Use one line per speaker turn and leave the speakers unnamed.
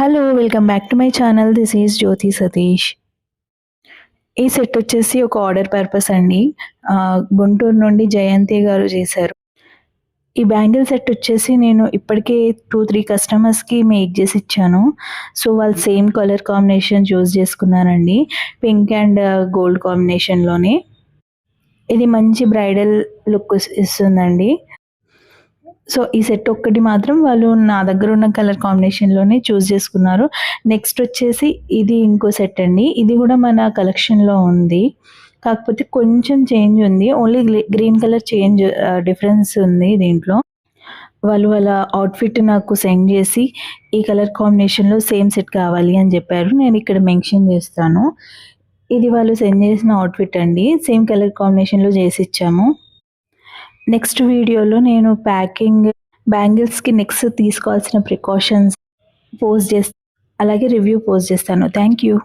Hello! Welcome back to my channel. This is Jyothi Satish. ఈ set వచ్చేసి ఒక ఆర్డర్ పర్పస్ అండి. గుంటూరు నుండి జయంతి గారు చేశారు. ఈ బ్యాంగిల్ సెట్ వచ్చేసి నేను ఇప్పటికే 2, 3 కస్టమర్స్‌కి మేక్ చేసి ఇచ్చాను. సో, వాళ్ళు సేమ్ కలర్ కాంబినేషన్ చూజ్ చేసుకున్నారండి. పింక్ అండ్ గోల్డ్ కాంబినేషన్‌లోనే. ఇది మంచి బ్రైడల్ లుక్ ఇస్తుందండి. సో, ఈ సెట్ ఒక్కటి మాత్రం వాళ్ళు నా దగ్గరున్న కలర్ కాంబినేషన్‌లోనే చూజ్ చేసుకున్నారు. నెక్స్ట్ వచ్చేసి ఇది ఇంకో సెట్ అండి. ఇది గూడా మన కలెక్షన్‌లో ఉంది. కాకపోతే కొంచెం చేంజ్ ఉంది. ఓన్లీ గ్రీన్ కలర్ డిఫరెన్స్ ఉంది దీంట్లో. వాళ్ళు వాళ్ళ అవుట్‌ఫిట్ నాకు సెండ్ చేసి, ఈ కలర్ కాంబినేషన్‌లో సేమ్ సెట్ కావాలి అని జెప్పారు. నేనిక్కడ మెన్షన్ చేస్తాను. ఇది వాళ్ళు సెండ్ చేసిన అవుట్‌ఫిట్ అండి. సేమ్ కలర్ కాంబినేషన్‌లో చేసిచ్చాము. నెక్స్ట్ వీడియోలో నేను బ్యాంగిల్స్‌కి నెక్స్ట్ తీసుకోవాల్సిన ప్రికాషన్స్ పోస్ట్ చేస్తాను. అలాగే రివ్యూ పోస్ట్ చేస్తాను. Thank you.